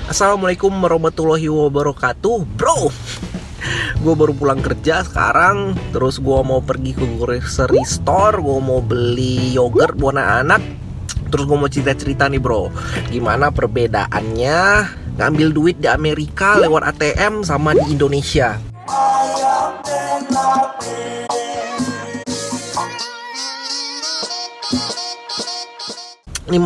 Assalamualaikum warahmatullahi wabarakatuh, bro. Gue baru pulang kerja sekarang. Terus gue mau pergi ke grocery store. Gue mau beli yogurt buat anak-anak. Terus gue mau cerita-cerita nih, bro, gimana perbedaannya ngambil duit di Amerika lewat ATM sama di Indonesia. Ini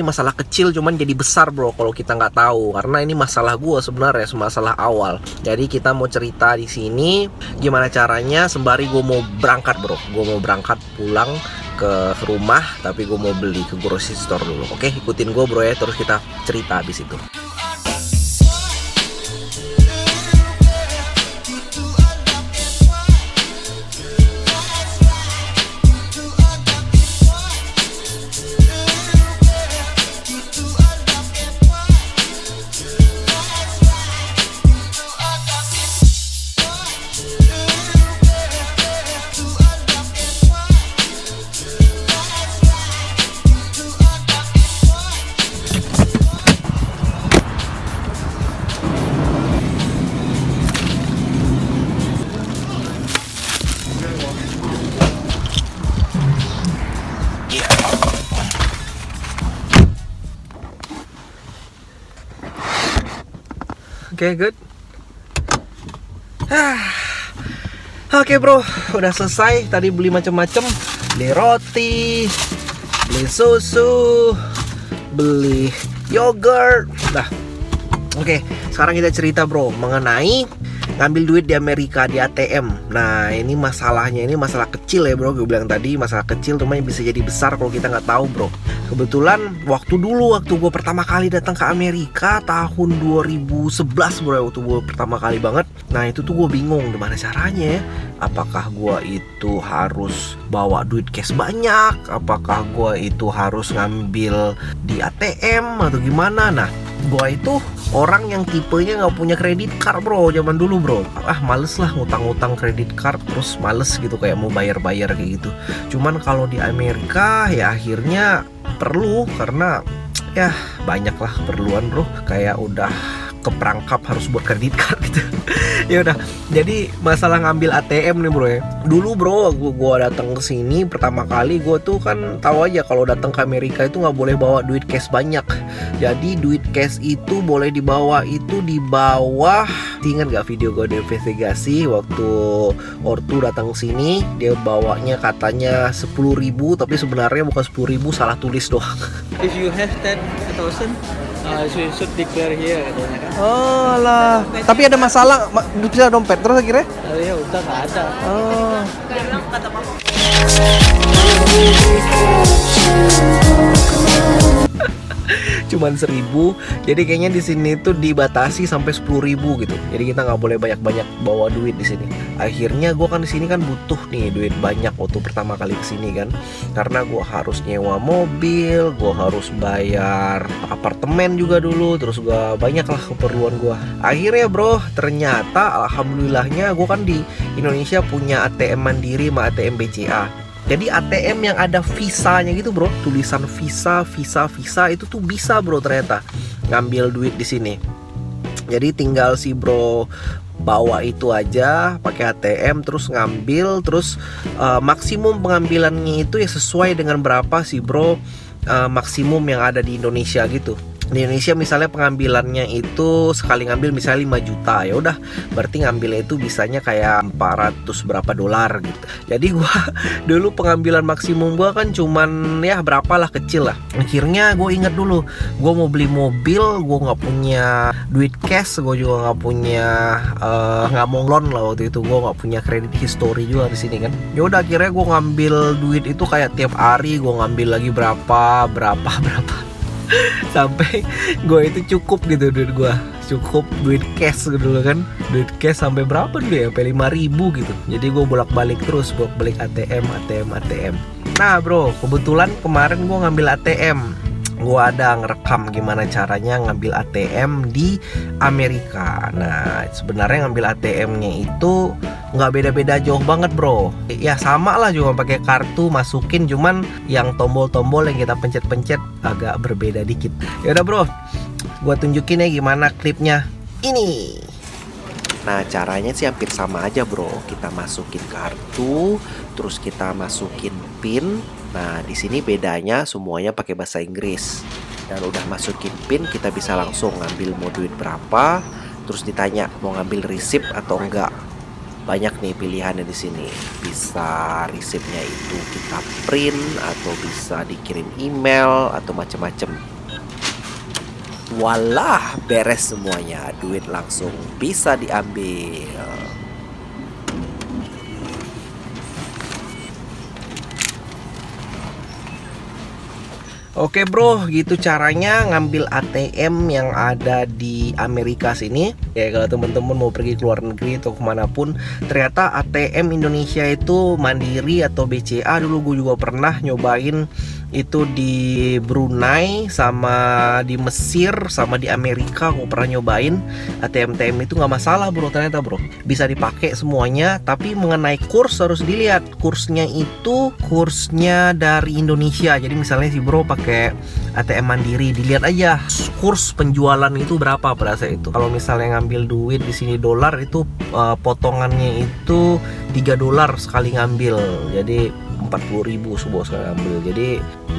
masalah kecil cuman jadi besar, bro, kalau kita nggak tahu, karena ini masalah gue sebenarnya, masalah awal. Jadi kita mau cerita di sini gimana caranya sembari gue mau berangkat, bro. Gue mau berangkat pulang ke rumah, tapi gue mau beli ke grocery store dulu. Oke, ikutin gue, bro, ya. Terus kita cerita habis itu. Oke, good. Oke, bro, udah selesai. Tadi beli macam-macam, beli roti, beli susu, beli yogurt. Dah. Oke, sekarang kita cerita, bro, mengenai ngambil duit di Amerika di ATM. Nah, ini masalahnya, ini masalah kecil ya, bro. Gue bilang tadi masalah kecil, cuma bisa jadi besar kalau kita nggak tahu, bro. Kebetulan waktu gue pertama kali datang ke Amerika tahun 2011, bro, waktu gue pertama kali banget. Nah, itu tuh gue bingung gimana caranya ya. Apakah gue itu harus bawa duit cash banyak? Apakah gue itu harus ngambil di ATM atau gimana? Nah, gue itu orang yang tipenya nggak punya kredit card, bro, zaman dulu, bro. Males lah ngutang-ngutang kredit card, terus males gitu kayak mau bayar-bayar kayak gitu. Cuman kalau di Amerika ya akhirnya perlu, karena ya banyak lah keperluan, bro. Kayak udah keperangkap harus buat kredit card gitu. Ya udah, jadi masalah ngambil ATM nih, bro ya. Dulu, bro, gue datang ke sini pertama kali, gue tuh kan tahu aja kalau datang ke Amerika itu nggak boleh bawa duit cash banyak. Jadi duit cash itu boleh dibawa itu di bawah. Ingat gak video gue investigasi waktu ortu datang ke sini, dia bawanya katanya 10.000, tapi sebenarnya bukan 10.000, salah tulis doang. If you have 10,000, you should declare here, katanya kan. Oh lah, tapi ada masalah bisa dompet terus akhirnya? Ya udah nggak ada. Oh. Dia bilang kata mama. Cuman 1.000, jadi kayaknya di sini tuh dibatasi sampai 10.000 gitu. Jadi kita nggak boleh banyak-banyak bawa duit di sini. Akhirnya gue kan di sini kan butuh nih duit banyak waktu pertama kali kesini kan, karena gue harus nyewa mobil, gue harus bayar apartemen juga dulu, terus gue banyak lah keperluan gue. Akhirnya, bro, ternyata alhamdulillahnya gue kan di Indonesia punya ATM Mandiri sama ATM BCA. Jadi ATM yang ada visanya gitu, bro, tulisan visa itu tuh bisa, bro, ternyata ngambil duit di sini. Jadi tinggal si bro bawa itu aja pakai ATM, terus ngambil, terus maksimum pengambilannya itu ya sesuai dengan berapa sih, bro, maksimum yang ada di Indonesia gitu. Di Indonesia misalnya pengambilannya itu sekali ngambil misalnya 5 juta, ya udah berarti ngambilnya itu bisanya kayak 400 berapa dolar gitu. Jadi gua dulu pengambilan maksimum gua kan cuman ya berapalah, kecil lah. Akhirnya gue inget dulu, gua mau beli mobil, gua nggak punya duit cash, gua juga nggak punya nggak mau loan lah waktu itu, gua nggak punya kredit history juga di sini kan. Ya udah akhirnya gua ngambil duit itu kayak tiap hari gua ngambil lagi berapa sampai gue itu cukup gitu, duit gue cukup, duit cash dulu kan, duit cash sampai berapa dulu ya, sampai 5.000 gitu. Jadi gue bolak-balik ATM. Nah, bro, kebetulan kemarin gue ngambil ATM. Gue ada ngerekam gimana caranya ngambil ATM di Amerika. Nah, sebenarnya ngambil ATM-nya itu nggak beda-beda jauh banget, bro. Ya sama lah, juga pakai kartu masukin, cuman yang tombol-tombol yang kita pencet-pencet agak berbeda dikit. Ya udah, bro, Gua tunjukin ya gimana klipnya. Ini. Nah, caranya sih hampir sama aja, bro. Kita masukin kartu, terus kita masukin pin. Nah, di sini bedanya semuanya pakai bahasa Inggris. Dan udah masukin pin, kita bisa langsung ngambil mau duit berapa, terus ditanya mau ngambil receipt atau enggak. Banyak nih pilihannya di sini. Bisa resipnya itu kita print atau bisa dikirim email atau macam-macam. Walah, beres semuanya. Duit langsung bisa diambil. Oke bro, gitu caranya ngambil ATM yang ada di Amerika sini. Ya kalau teman-teman mau pergi ke luar negeri atau kemanapun, ternyata ATM Indonesia itu Mandiri atau BCA. Dulu gue juga pernah nyobain itu di Brunei, sama di Mesir, sama di Amerika. Gue pernah nyobain ATM itu nggak masalah bro, ternyata bro bisa dipakai semuanya. Tapi mengenai kurs harus dilihat kursnya itu kursnya dari Indonesia. Jadi misalnya si bro pakai ATM Mandiri, dilihat aja kurs penjualan itu berapa pada saat itu. Kalau misalnya ngambil duit di sini dolar itu potongannya itu $3 sekali ngambil. Jadi 40.000 sebuah sekali ngambil. Jadi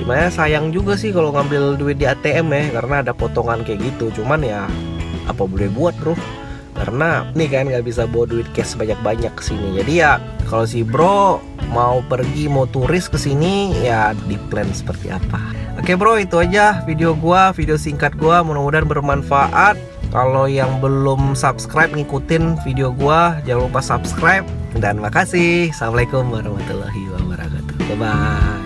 gimana, sayang juga sih kalau ngambil duit di ATM ya, karena ada potongan kayak gitu. Cuman ya apa boleh buat bro, karena nih kan nggak bisa bawa duit cash banyak-banyak ke sini. Jadi ya kalau si bro mau pergi, mau turis ke sini, ya di plan seperti apa. Oke bro, itu aja video singkat gua, mudah-mudahan bermanfaat. Kalau yang belum subscribe, ngikutin video gua, jangan lupa subscribe. Dan makasih. Assalamualaikum warahmatullahi wabarakatuh. Bye bye.